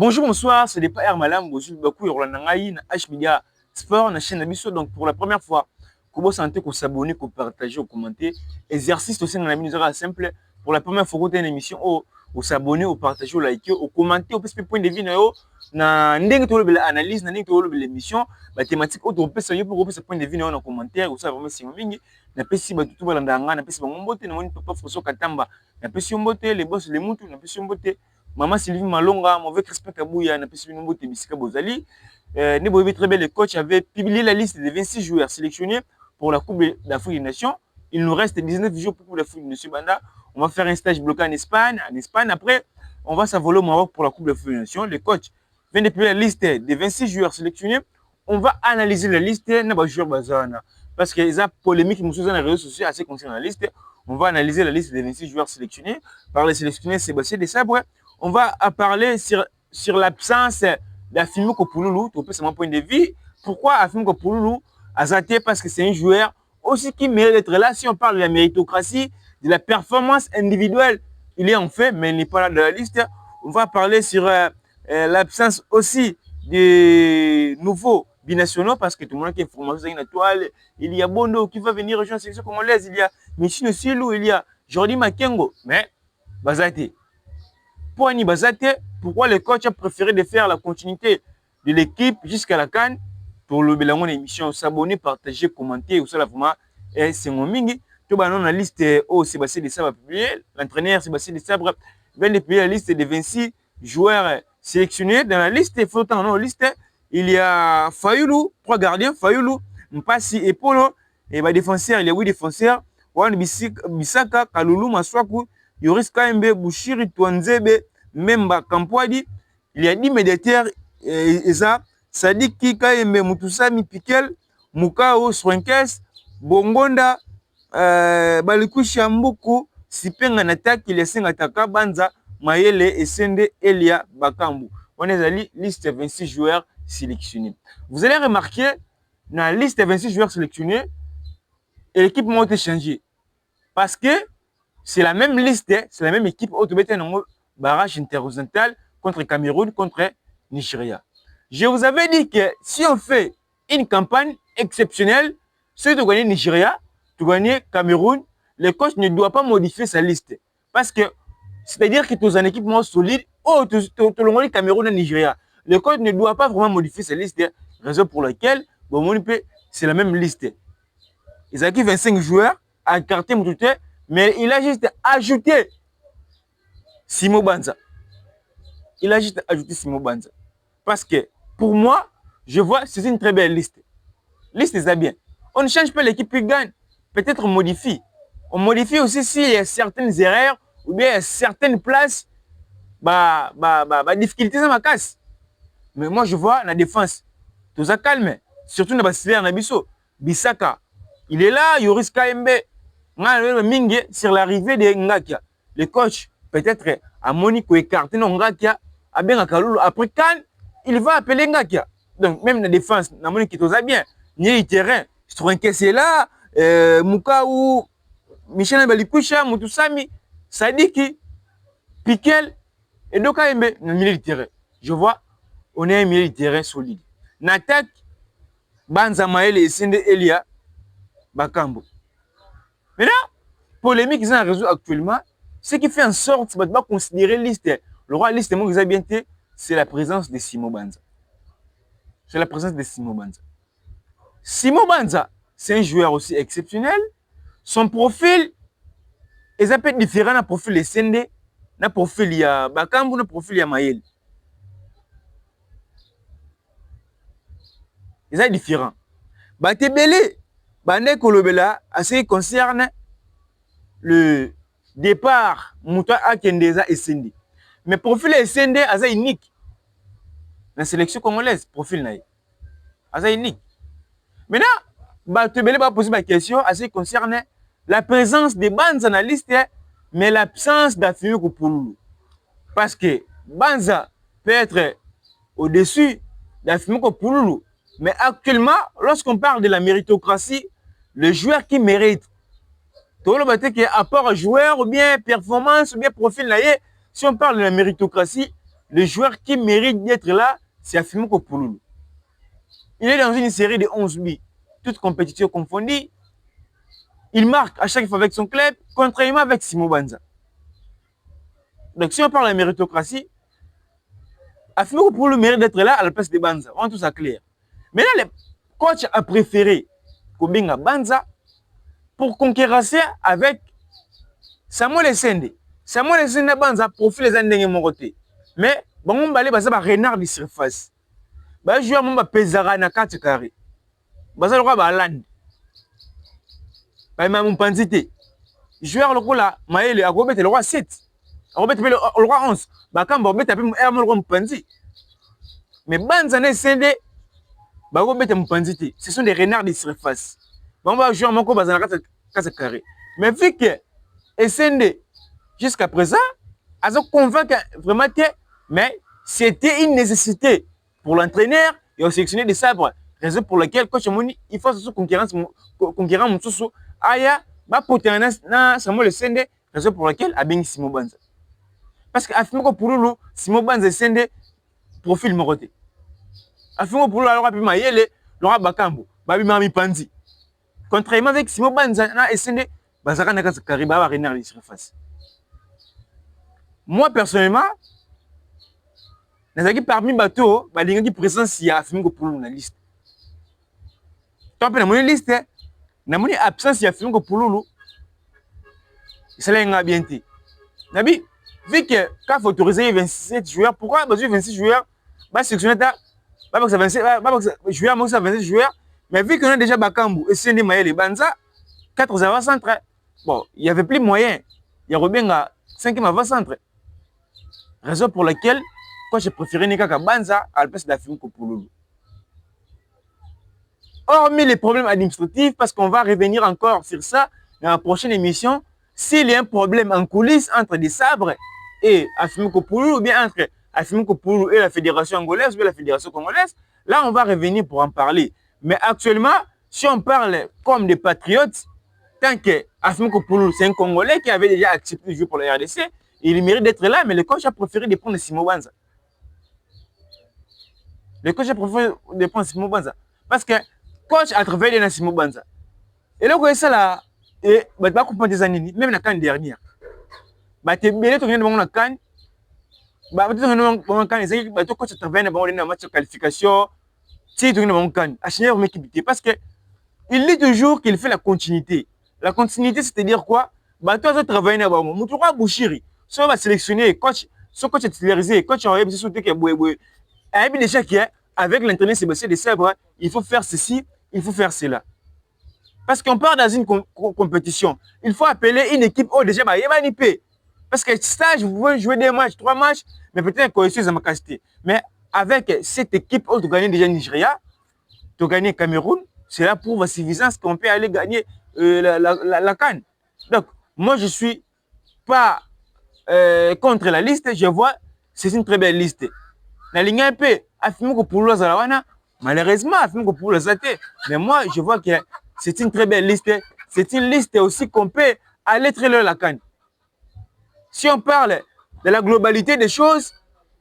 Bonjour, bonsoir, c'est les PR Malam, bonjour, beaucoup, Rolandangaï, na H-Media Sport, na chaîne Abisso. Donc, pour la première fois, comment santé, qu'on s'abonner, qu'on partage, qu'on commenter. Exercice aussi dans la minute simple. Pour la première fois, qu'on a une émission, au s'abonner, au partager, au liker, au commenter, au petit point de vue, na ndenge to le analyse, na ndenge to le l'émission, la thématique, au to pesa yo pour ce point de vue, na commentaire, ou ça vraiment c'est mingi. Na pesi ba tutu balandanga, na pesi ba ngombote, na woni papa Foso Katamba, na pesi mbote, les boss, les mutu, na pesi mbote. Maman Sylvie Malonga, mauvais respect Kabouya, n'a pas suivi nombre de Bissika Bozali. Nebo très bien, le coach avait publié la liste des 26 joueurs sélectionnés pour la Coupe d'Afrique des Nations. Il nous reste 19 jours pour la Coupe d'Afrique des Nations. On va faire un stage bloqué en Espagne. En Espagne, après, on va s'envoler au Maroc pour la Coupe d'Afrique des Nations. Le coach vient de publier la liste des 26 joueurs sélectionnés. On va analyser la liste des joueurs Bazana. Parce qu'il y a polémique sur les réseaux sociaux assez concernant la liste. On va analyser la liste des 26 joueurs sélectionnés par les sélectionnés Sébastien Desabre. On va parler sur l'absence d'Afimou Kopouloulou, tu peux c'est mon point de vue. Pourquoi Afimou Kopouloulou a zaté? Parce que c'est un joueur aussi qui mérite d'être là. Si on parle de la méritocratie, de la performance individuelle, il est en fait, mais il n'est pas là dans la liste. On va parler sur l'absence aussi des nouveaux binationaux, parce que tout le monde qui est formé dans une toile, il y a Bondo qui va venir rejoindre la sélection congolaise, il y a Michino Silou, il y a Jordi Makengo, mais Bazaté. Pourquoi le coach a préféré de faire la continuité de l'équipe jusqu'à la CAN pour le bilan de l'émission? S'abonner, partager, commenter, ou ça, vraiment, c'est mon mingi. Tout le monde a la liste, Sébastien Desabre a publié. L'entraîneur Sébastien Desabre vient de publier la liste des 26 joueurs sélectionnés. Dans la liste, il faut dans la liste, il y a Fayoulou, 3 gardiens, Fayoulou, Mpassi et Polo. Et bah, défenseurs, il y a 8 défenseurs. Wan Bisaka, Kaloulou, Maswaku, Yoris Kaembe, Bouchiri, Touanzebe, Memba, Kampwadi. Il y a 10 médiateurs, Eza, Sadiki, Kaembe, Mutusami, Pikel, Mukao, Swenkes, Bongonda, Balikou Shambuku, Sipenga Natak, il y a 5 attaquants, Banza, Mayele, Essende, Elia, Bakambu. On est à la liste de 26 joueurs sélectionnés. Vous allez remarquer, dans la liste de 26 joueurs sélectionnés, l'équipe m'a été changée. Parce que c'est la même liste, c'est la même équipe au barrage interhorizontal contre Cameroun, contre Nigeria. Je vous avais dit que si on fait une campagne exceptionnelle, si tu gagnes Nigeria, tu gagnes Cameroun, le coach ne doit pas modifier sa liste. Parce que c'est-à-dire que tu as une équipe moins solide, tu as Cameroun et Nigeria. Le coach ne doit pas vraiment modifier sa liste, raison pour laquelle c'est la même liste. Ils ont 25 joueurs à carte Moutouté, mais il a juste ajouté Simo Banza. Il a juste ajouté Simo Banza. Parce que pour moi, je vois c'est une très belle liste. Liste, c'est bien. On ne change pas l'équipe qui gagne. Peut-être on modifie. On modifie aussi s'il y a certaines erreurs ou bien certaines places, difficulté dans ma casse. Mais moi, je vois la défense. Tout ça calme. Surtout dans Basiler Nabiso. Bisaka. Il est là, Yoris Kaembe. Mingi sur l'arrivée de Ngakia. Le coach, peut-être, à Monique écarté Ngakia, à bien Kalulu. Après Cannes, il va appeler Ngakia. Donc, même la défense, la Monique est aussi bien. Ni le terrain. Je trouve que c'est là, Mukaou, Michel Balikusha, Mutusami, Sadiki, Pikel, et donc Kaembe, le milieu de terrain. Je vois, on est un milieu de terrain solide. N'attaque, Banza Maël et Sende Elia, Bakambo. Maintenant, polémique qu'ils ont réseau actuellement, ce qui fait en sorte de ne considérer liste. Le roi liste qu'ils ont bien été, c'est la présence de Simo Banza. C'est la présence de Simo Banza. Simo Banza, c'est un joueur aussi exceptionnel. Son profil est un peu différent d'un profil de Sende, d'un profil de Bakambu, d'un profil de Maël. Ils sont différents. Batebele, Bande Kolobela, à ce qui concerne le départ, Mouta Akendeza et Sende. Mais profil de Sende est unique. Dans la sélection congolaise, profil n'est pas unique. Maintenant, Batebele va poser ma question à ce qui concerne la présence des bandes analystes, mais l'absence d'Afimou Kopouloulou. Parce que Banza peut être au-dessus d'Afimou Kopouloulou. Mais actuellement, lorsqu'on parle de la méritocratie, le joueur qui mérite, à part joueur ou bien performance ou bien profil, si on parle de la méritocratie, le joueur qui mérite d'être là, c'est Afimiko Pouloulou. Il est dans une série de 11 buts, toutes compétitions confondues. Il marque à chaque fois avec son club, contrairement avec Simo Banza. Donc si on parle de méritocratie, Afimiko Pouloulou mérite d'être là à la place de Banza. On a tout ça clair. Maintenant, le coach a préféré Kobinga Banza pour concurrencer avec Samuel Essende. Samuel Essende Banza profil les années de mon côté. Mais bon, on va aller baser renard de surface. Bah joueur mon pesara na 4 carrés. Baza le roi ba land. Bah mon panzité. Joueur le là, Maël a robet le roi 7. A robet le roi 11. Bah quand bon bet appeler le roi panzi. Mais Banza na Essende bah robet mon panzité. Ce sont des renards de surface. Bon bah joueur mon ko baza na 4 carrés. Mais vu que Essende jusqu'à présent, ils ont convaincu vraiment que mais c'était une nécessité pour l'entraîneur et au sélectionner des sabres. Raison pour laquelle coach Moni il faut ce concurrent Moussou aya ba potena na Samuel Essende, raison pour laquelle a bien Simo Banza. Parce que Afimiko Pouloulou, Simo Banza Essende profil moroté. Afimiko Pouloulou alors puis Mayele, Laura Bakambo, Babi Mami Panzi. Contrairement avec Simo Banza na Essende, bazaka na kasa kariba ba renard de surface. Moi, personnellement, parmi les bateaux, il y a une présence de Afimiko Pouloulou dans la liste. Tant que dans la liste, il y a une absence de Afimiko Pouloulou. C'est là qu'il y a bien été. Vu que quand il faut autoriser 27 joueurs, pourquoi 26 joueurs va sélectionner 27 joueurs, mais vu qu'on a déjà Bakambu et Sende Mayele Banza, 4 avant-centres, bon, il n'y avait plus de moyens. Il y a Robenga 5e avant-centre. Raison pour laquelle j'ai préféré Nikaka Banza à la place d'Afimiko Pouloulou. Hormis les problèmes administratifs, parce qu'on va revenir encore sur ça dans la prochaine émission, s'il y a un problème en coulisses entre des sabres et Afimiko Pouloulou, ou bien entre Afimiko Pouloulou et la fédération angolaise, ou bien la fédération congolaise, là on va revenir pour en parler. Mais actuellement, si on parle comme des patriotes, tant que Afimiko Pouloulou, c'est un Congolais qui avait déjà accepté de jouer pour la RDC, il mérite d'être là, mais le coach a préféré de prendre Simo Banza. Le coach a préféré de prendre Simo Banza. Parce que le coach a travaillé dans Simo Banza. Et là, vous ça là, et bah, tu comprendre des années, même la canne dernière. Bah, tu es bien, tu viens de la canne. Bah, tu viens de la canne, bah, tu coach a travaillé dans le match de qualification. Tu viens de la canne. À chaque fois, il parce que il dit toujours qu'il fait la continuité. La continuité, c'est-à-dire quoi? Bah, toi, tu travailles dans le match. Tu vas Bouchiri. Si on va sélectionner, coach, son coach est titularisé, coach en web, c'est surtout que Boué. Et puis déjà qu'avec l'entraîneur Sébastien Desabre, il faut faire ceci, il faut faire cela. Parce qu'on part dans une compétition, il faut appeler une équipe oh déjà bah il parce que stage vous pouvez jouer 2 matchs, 3 matchs, mais peut-être cohésion ça m'a casté. Mais avec cette équipe oh tu gagnes déjà Nigeria, tu gagnes Cameroun, c'est là pour la suffisance qu'on peut aller gagner la CAN. Donc moi je suis pas contre la liste, je vois c'est une très belle liste. La ligne un peu, Afimiko Pouloulou Zalawana, malheureusement, Afimiko Pouloulou Zate. Mais moi, je vois que c'est une très belle liste. C'est une liste aussi qu'on peut aller très loin la canne. Si on parle de la globalité des choses,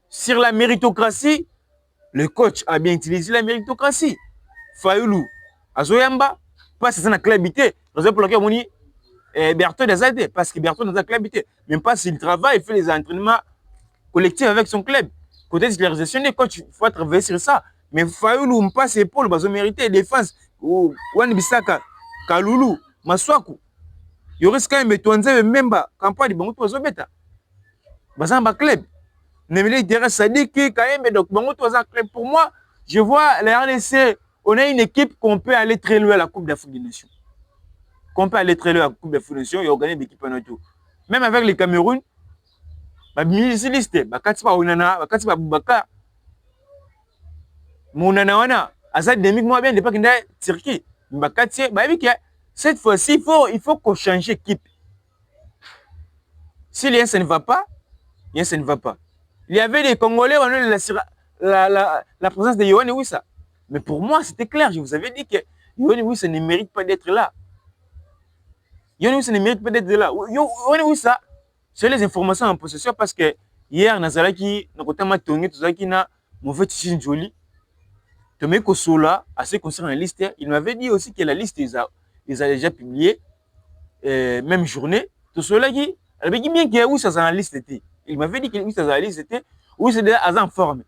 sur la méritocratie, le coach a bien utilisé la méritocratie. Fayoulou, Azoyamba, pas c'est un clubité. Raison pour laquelle on dit Bertrand Zate, parce que Bertrand dans un clubité. Même pas s'il travaille, il fait les entraînements collectifs avec son club. Côté titularisation, il faut travailler sur ça. Mais Fayoulou, on passe épaule, ils ont mérité défense. Wan Bissaka, Kaloulou, Maswaku. Il y aurait quand même Toanze, même campagne de Bangoto Zobeta. Bazamba club. Nemele Idera Sadiki, Kaeme, donc Bangoto club. Pour moi, je vois la RDC, on a une équipe qu'on peut aller très loin à la Coupe d'Afrique des Nations. Qu'on peut aller très loin à la Coupe d'Afrique des Nations et organiser l'équipe en auto. Même avec le Cameroun, liste Bakatsiba Onana, Bakatsiba Boubaka. Monana wana, Azad Demik moi bien, pas qu'il y a Turquie. Bakatsi, cette fois-ci, il faut qu'on change d'équipe. Si l'un ça ne va pas, ça ne va pas. Il y avait des Congolais, on a la présence de Yohane Wissa. Mais pour moi, c'était clair, je vous avais dit que Yohane Wissa ne mérite pas d'être là. Yohane Wissa ne mérite pas d'être là. Yohane Wissa, j'ai les informations en possession parce que hier nazalaki na kotama tongi tozalaki na mauvais Tchin Joli Tomé Kosola à ce qui concerne la liste il m'avait dit aussi que la liste les a déjà publié même journée tout cela qui avait dit bien que oui ça dans la liste était il m'avait dit que oui ça dans la liste était oui c'est déjà en forme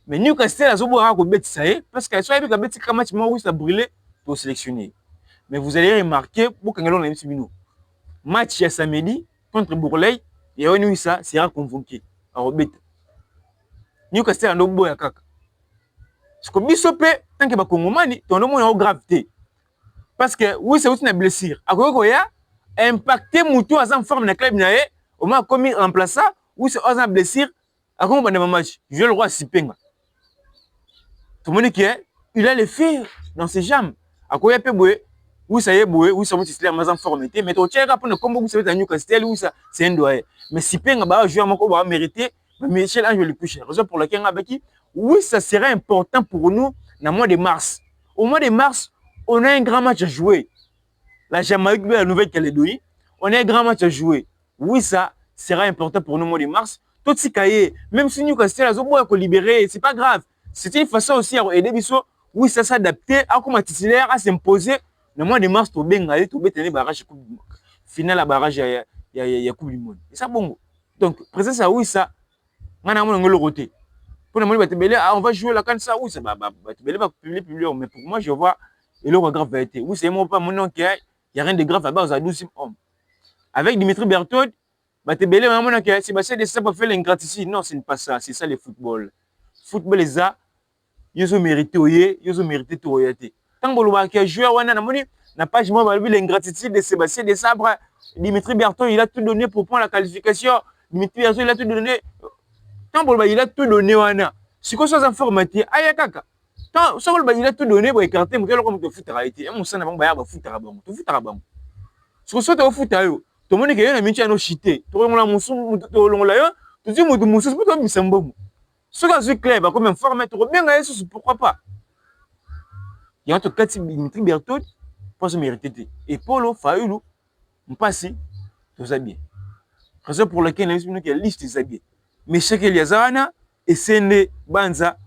mais Newcastle a zobo ko bet ça parce que soit avec bet ka match moi oui ça brûlé pour sélectionner mais vous allez remarquer beaucoup quand on a mis match ya samedi contre Bourley et on oui ça sera convoqué à Robert Newcastle a ndobo ya kaka ce que biso pe tant que ba kongomani ton nom est gravité parce que oui c'est aussi une blessure akoko ya impacter mutu à en forme na club na au moins comme remplaçant oui c'est une blessure akoko ba na match je le roi Sipenga tout le monde qui est il a les fers dans ses jambes akoya pe boye oui ça y est boye oui ça vous c'est en forme mais tu check pour ne comme vous savez à Newcastle oui ça c'est un doigt mais Sipenga ba joueur moko ba mériter mais Michel Ange le plus cher raison pour laquelle avec oui ça serait important pour nous dans le mois de mars au mois de mars on a un grand match à jouer la Jamaïque la Nouvelle-Calédonie on a un grand match à jouer oui ça sera important pour nous au mois de mars tout ce cahier même si Newcastle a besoin de libérer c'est pas grave c'est une façon aussi à aider biso oui ça s'adapter à comme titulaire à s'imposer le mois de mars to benga to betene barrage finale à barrage ya coupe du monde et ça bon donc présence ça oui ça ngana mon ngolo côté pour le moment on va jouer la canne ça oui ça va publier mais pour moi je vois et le grave va être oui c'est moi pas mon nom qui il y a rien de grave là-bas aux 12 hommes avec Dimitri Berthold batebele mon qui c'est passé de ça pour faire l'ingratitude non c'est pas ça c'est ça le football les ça ils ont mérité ils ont mérité tout tant que le joueur wana na moni na page moi ba l'ingratitude de Sébastien de Sabre Dimitri Berthold il a tout donné pour prendre la qualification Dimitri Berthold il a tout donné tant que il a tout donné wana si quoi soit informaté aya kaka tant ça il a tout donné pour écarter mon comme te foot réalité mon sana ba ya ba foot rabon to foot rabon si quoi soit au foot ayo to moni que na mincha no chité to ngola musu to longola yo to dis mutu musu to misambo ce que je club comme informé to bien pourquoi pas il y a en tout cas Dimitri Berthold pour se mériter et Polo Faulu mpasi to ça bien raison pour laquelle il y a liste des habits mais ce qu'il y a zana et sende banza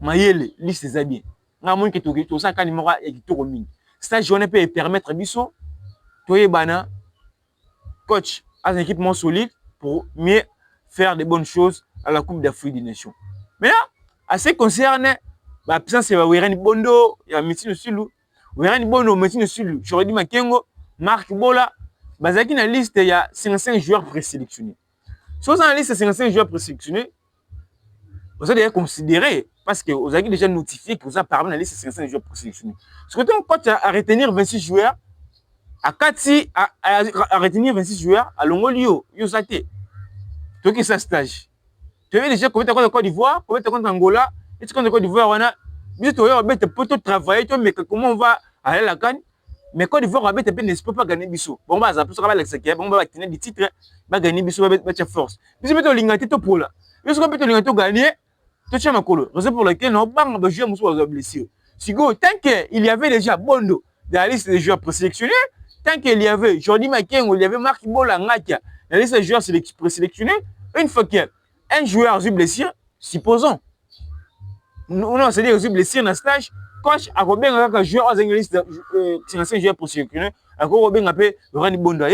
mayele liste des habits nga mon que to ça kan numéro et qui to mingi ça journée peut permettre biso to yebana coach à une équipement solide pour mieux faire de bonnes choses à la Coupe d'Afrique des Nations. Mais là, à ce qui concerne la puissance, c'est Werani Bondo, il y a Messine Sulu, Werani Bondo, Messine Sulu, j'aurais dit Makengo, Marc Bola, Bazaki dans la liste, il y a 55 joueurs présélectionnés. Si vous avez la liste de 55 joueurs présélectionnés, vous allez considérer, parce que vous avez déjà notifié que vous avez parlé dans la liste de 55 joueurs présélectionnés. Ce que un coach à retenir 26 joueurs, à Kati, à retenir 26 joueurs, à Longolio, Yosate, tu as ça stage. Tu as déjà combien de Côte d'Ivoire, combien de contre Angola, et tu connais Côte d'Ivoire, on a, mais tu as travailler, mais comment on va aller à la canne, mais Côte d'Ivoire, ne peut pas gagner Bissot. Bon, bah, ça peut se faire bon, bah, tenir des titres, bah, gagner Bissot, bah, force. Mais tu peux l'ingater tout pour là. Mais ce qu'on peut l'ingater gagner, tu tiens ma colo. Raison pour laquelle, on va jouer à Moussou blessé. Si go, tant qu'il y avait déjà Bondo dans la liste des joueurs présélectionnés, tant qu'il y avait Jordi Makengo, il y avait Marc Bola Ngakia, la liste des joueurs présélectionnés, une fois qu'un joueur a blessé, supposons, non, c'est-à-dire qu'il a blessé dans le stage, coach a combien de joueurs dans la liste de 55 joueurs présélectionnés, a combien de Rani Bondo.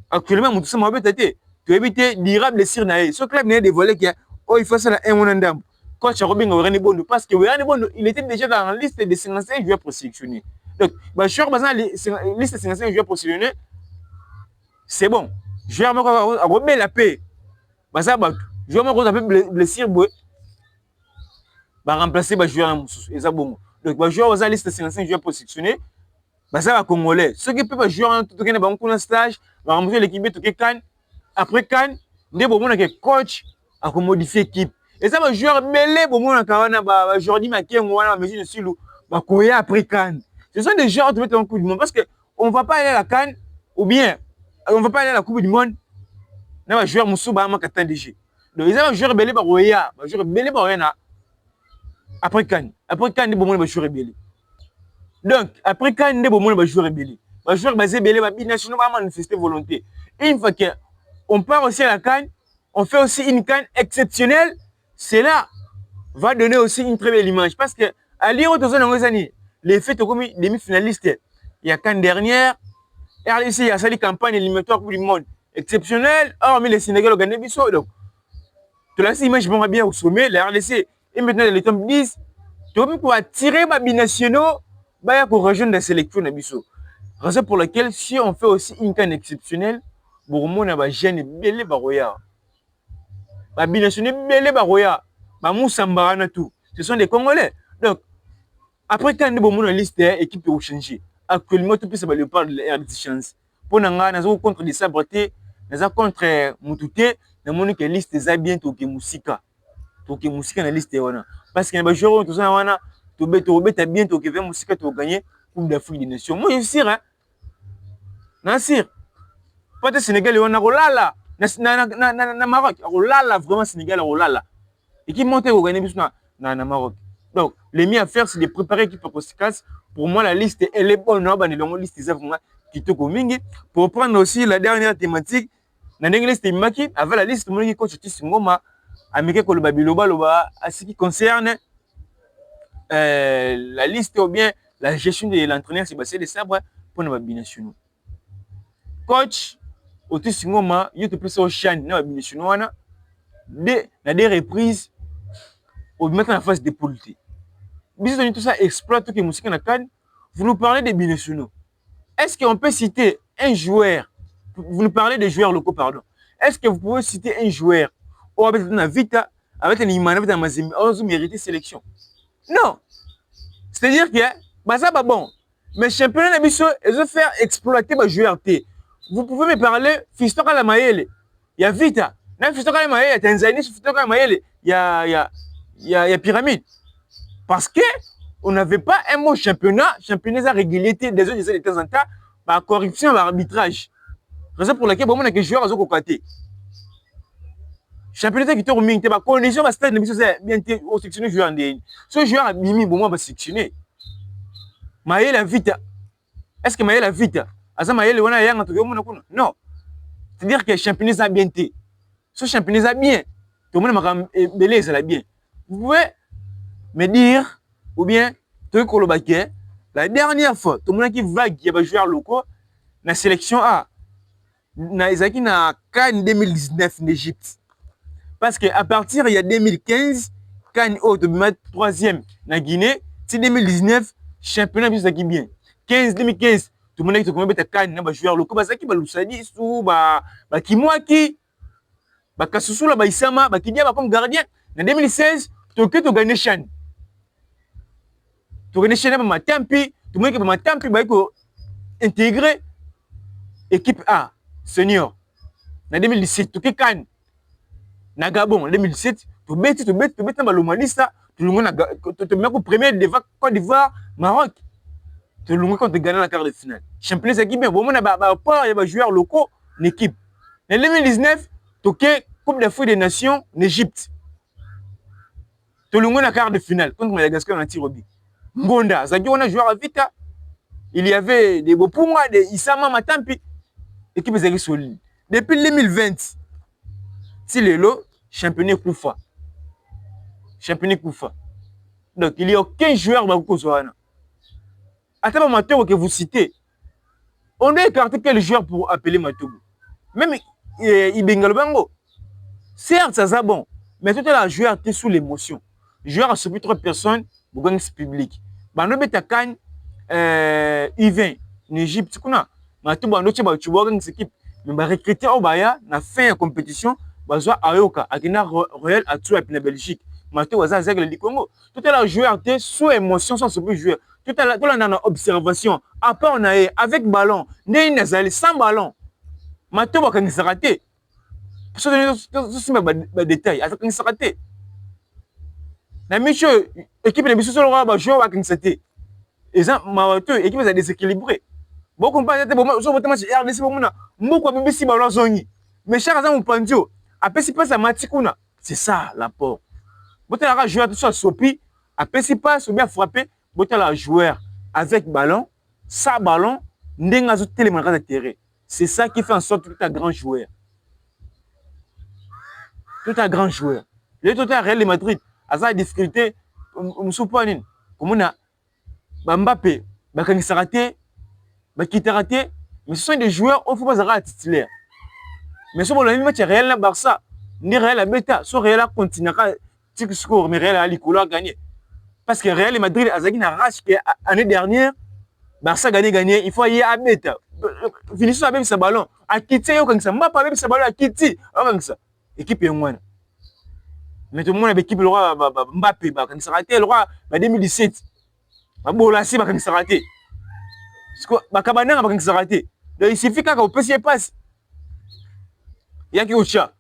Actuellement, nous sommes en train de éviter d'ira blessure. Ce club n'est dévoilé qu'il il faut ça un monandam. Coach a combien de Rani Bondo parce que Rani Bondo, il était déjà dans la liste de 55 joueurs présélectionnés. Donc, bah, sur la liste de 55 joueurs présélectionnés, c'est bon. Joueur a remis la paix. Bah, ça, bah, joueur a blessure, bah, remplacer le joueur. Et ça, bon. Donc, bah, joueur a la liste de 55 joueurs présélectionnés. Bah, ça va Congolais. Ceux qui peuvent jouer en tout cas, dans un stage, va remplacer l'équipe de Cannes. Après Cannes, des bon que coach a modifié l'équipe. Et ça va joueur mêlé, bon, on a Jordi Makengo, on a Messi de Silou, bah, Koya après Cannes. Ce sont des joueurs qui mettent en Coupe du Monde parce qu'on ne va pas aller à la Cannes ou bien on ne va pas aller à la Coupe du Monde. On va jouer à Moussou, bah, Makatan DG. Donc, ils ont un joueur belé, bah, Roya, un joueur belé, bah, Roya, après Cannes. Après Cannes, des bon, bah, joueur belé. Donc, après Cannes, des bon, bah, joueur belé. Bah, joueur basé belé, bah, binational, bah, manifester volonté. Et une fois qu'on part aussi à la Cannes, on fait aussi une CAN exceptionnelle, cela va donner aussi une très belle image. Parce que à lire les faits comme les demi-finalistes, il y a CAN dernière, RDC, il y a cette campagne éliminatoire pour le monde exceptionnelle, hormis les Sénégal au Ghana. Donc, tu l'as cette image bien au sommet, la RDC est maintenant dans le top 10. Tu vas pour attirer les binationaux pour rejoindre la sélection. Raison pour laquelle, si on fait aussi une CAN exceptionnelle, pour moi, on a gêné belé baroya. Binationaux belé baroya. Moussambara tout. Ce sont des Congolais. Donc, après quand on a une liste d'équipes qui ont changé, actuellement, tout ça va le parler de la RDC chance. Pour nous, nous avons contre les sabotés, nous avons contre Moutouté, nous avons une liste des bientôt qui Moussika. Donc, Moussika dans la liste. Parce qu'il y a des joueurs qui sont bientôt qui vont Moussika gagner Coupe d'Afrique des Nations. Moi, je suis sûr, hein. Nassir. Pas de Sénégal, on a Rolala. Na Maroc, Rolala, vraiment Sénégal, Rolala. Et qui monte au gagner na Maroc. Donc, les mieux à faire, c'est de préparer l'équipe conséquence. Pour moi, la liste, elle est bonne. On a une liste qui te conviennent. Pour prendre aussi la dernière thématique, dans la liste Maki, avec la liste de coach Tissingoma, Américain Kolobabi Loba, à ce qui concerne la liste ou bien la gestion de l'entraîneur Sébastien de Sabre pour nos binationaux. Coach, Tissingoma, il y a plus au champ de binationaux. On a des reprises au mettre en face des politiques. Bisous tout ça exploite tout que musique na CAN. Vous nous parlez des binationaux. Est-ce qu'on peut citer un joueur? Vous nous parlez des joueurs locaux, pardon. Est-ce que vous pouvez citer un joueur ou avec une vita, avec un imam, avec un mazim, on mérité sélection? Non. C'est-à-dire que ça va bon. Mais championnat d'ambition, ils vont faire exploiter ma joueur T. Vous pouvez me parler Fiston Kalamayele. Il y a Vita. Dans Fiston Kalamayele, il y a Tanzanie, Fiston Kalamayele, il y a Pyramide. Parce que on n'avait pas un mot championnat à réguler des autres de temps en temps, par corruption, par arbitrage. Raison pour laquelle on a que joueurs à côté. Championnat qui te remet, tu as condition, parce que c'est bien au sectionné joueur en DN. Ce joueur a mimi, bon, moi, va sectionner. Maël a vite. Est-ce que Maël a vite? Asa Maël, on a rien entre eux, non. C'est-à-dire que le championnat a bien été. Ce championnat a bien. Tout le monde m'a belé, ça l'a bien. Vous pouvez me dire, ou bien, la dernière fois, tout le monde qui vague, il y a des joueurs locaux, la sélection A, na CAN 2019 en Égypte. Parce qu'à partir il y a 2015, CAN au 3e na Guinée, c'est 2019, championnat qui bien. 2015, tout le monde qui a CAN, na joueurs locaux, qui va Lusadi, sous, Kimwaki, Kasussula, Isama, Kidia, comme gardien. En 2016, tu as gagné Chan. Tu connais Chan, Matampi, tout le monde qui va Matampi, intégrer équipe A, senior. En 2017, tu as CAN. Na Gabon, en 2017, tu mets dans l'Omanista, tu mets au premier devant Côte d'Ivoire, Maroc. Tu mets quand tu gagnes la quart de finale. Championnat, c'est qui bien. Bon, il y a des joueurs locaux, une équipe. En 2019, tu as Coupe d'Afrique des Nations en Égypte. Tu as la quart de finale contre Madagascar en Tirobi. Ngonda, ça dit on a joué à Vita. Il y avait des Bopunga, des Isama Matampi. Équipe est solide. Depuis 2020, si le lot, championnat Koufa. Championnat Koufa. Donc, il n'y a aucun joueur dans le Zouana. Attends, Matogo que vous citez, on doit écarter quel joueur pour appeler Matogo. Même Ibengalobango. Certes, ça c'est bon. Mais tout à joueur était sous l'émotion. Joueur a subi 3 personnes, vous gagnez ce public. Bando Betakan, U20, en Égypte, Matogo, tu vois, une équipe. Mais va recruter au Baya, na fin de compétition, bazwa Ayoka, Akina Royal à tout la Belgique. Mato Waza Zeg le Congo. Tout à l'heure joueur était sous émotion sans se jouer. Tout à l'heure dans la observation. Après on a avec ballon, né nazali sans ballon. Mato va quand raté. Pour ce détail, avec quand raté. La Micho équipe de Bissou sur le roi joueur va quand c'était. Et ça Mato équipe va déséquilibré. Beaucoup pas été bon sur votre match RDC pour moi. Beaucoup de BBC ballon zoni. Mais chers amis Pandio, après si pas ça Matikuna. C'est ça l'apport. Boté la joueur tout soit sopi, après si pas ou bien frappé, boté la joueur avec ballon, sans ballon, ndenga zo téléman dans terrain. C'est ça qui fait en sorte que tu es un grand joueur. tout un grand joueur. Le tout un Real Madrid, à ça discuter, Moussoupanine, comme on a Mbappé, Bakangisa raté, Bakita raté, mais ce sont des joueurs, il ne faut pas avoir titulaire. Mais si on a un match Real na Barça, ni Real a bêta, soit Real a continué à score, mais Real a l'Icola a gagné. Parce que Real Madrid a gagné la race l'année dernière, Barça a gagné, il faut y aller à bêta. Vinicius a même ce ballon, a quitté, comme ça, Mbappé a même ce ballon, a quitté, comme ça. Équipe est moins. Mais tout le monde a l'équipe, le roi Mbappé, quand il s'est raté, le roi 2017. Bolassi, quand il s'est raté. Kabana, quand il s'est raté. Donc il suffit qu'on peut s'y passer. Il y a qui au chat.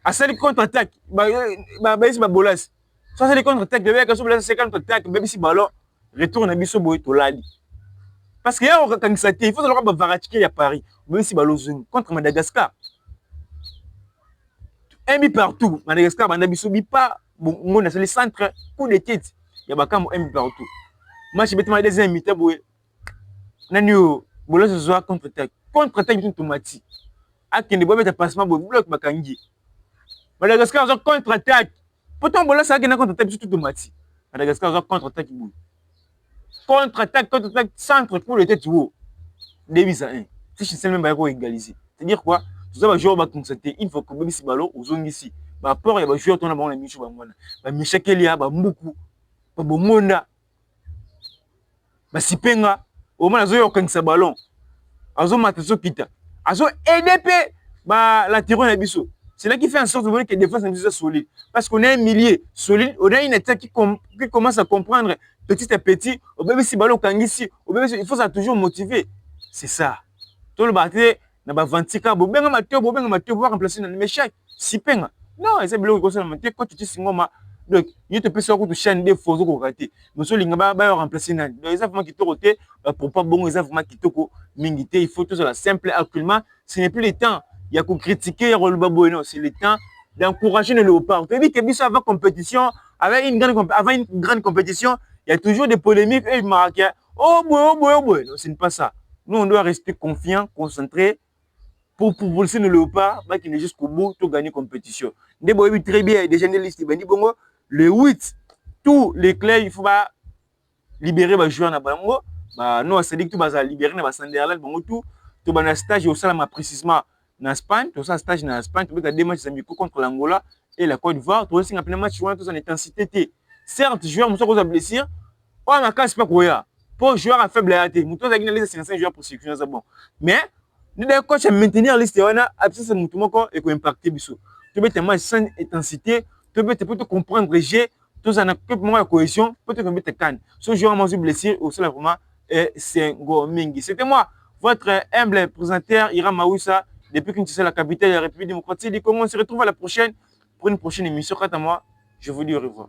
À celle contre-attaque, il bolas. Soit c'est les contre-attaques, il y a qui contre-attaque, même si ballon retourne à Bisso Boy Tolali. Parce qu'il y a quand il s'est raté, il faut le roi Varatiki à Paris, même si ballon contre Madagascar. Un but partout. Madagascar, Madagascar, pas bon, c'est le centre, coup de tête. Il y a un but partout. Match bêtement deuxième mi-temps, Nanio, Bolas se soit contre-attaque. Contre-attaque, il y a un tomati. Akende Bobe ta passement, bloc Bakangi. Madagascar, ils ont contre-attaque. Pourtant, Bolas a gagné contre-attaque, c'est tout tomati. Madagascar, ils ont contre-attaque. Contre-attaque, contre-attaque, centre, coup de tête, Davis à 1. Si je sais même pas égaliser. C'est-à-dire quoi? Tout ça, joueur va constater, il faut que même si ballon aux zones ici. Bah, peur, il y a des joueurs qui ont la mission. Bah, Michel Kelia, bah, Moukou, bah, Monda, bah, Sipenga, au moins, ils ont un ballon. Ils ont Matasso Kita. Ils ont EDP, bah, la Tyrone à Bissot. C'est là qui fait en sorte que la défense est solide. Parce qu'on a un milieu solide, on a une attaque qui commence à comprendre petit à petit. Au même si ballon Kangisi, il faut ça toujours motiver. C'est ça. Tout le bâtiment, na ba 24 bo benga Mathieu pour remplacer dans le chaque Sipenga. Non, c'est bloqué comme ça Mathieu quand tu dis singoma. Donc, il te peut sortir de chaîne des faux au raté. Nous sommes linga ba remplacer nan. Donc, ils ont qui te roté pour pas bon, ils ont qui te ko mingité, il faut tout ça simple actuellement, ce n'est plus le temps. Il y a qu'on critiquer le babo non, c'est le temps d'encourager le léopard. Tu dis que bis avant compétition, avec une grande compétition, il y a toujours des polémiques et marquent. Oh boy, non, ce n'est pas ça. Nous, on doit rester confiants, concentrés pour pousser le léopard, qui est jusqu'au bout, pour gagner compétition. Très bien, des journalistes, le 8, tous les clés, il faut libérer les joueurs. Nous, c'est dit que tu vas libérer les Sanderland, tout le stage au sein de précisément en Espagne, tout ça stage en Espagne, tu as des matchs amicaux contre l'Angola et la Côte d'Ivoire, tu as aussi un match qui est en intensité. Certes, joueurs sont blessés, on n'a pas quoi. Pour joueur à faible réalité, nous avons gagné les 55 joueurs pour sécuriser ça bon. Mais nous devons coach maintenir liste on a absence de mutumo et ko impacter biso. Tu peux tellement sans intensité, tu peux te comprendre j'ai tout ça n'a que moins cohésion, peut-être que tu can. Ce joueur m'a blessé au seul vraiment c'est un go mingi. C'était moi votre humble présentateur Ira Maoussa depuis Kinshasa la capitale de la République démocratique du Congo. On se retrouve à la prochaine pour une prochaine émission. Quant à moi, je vous dis au revoir.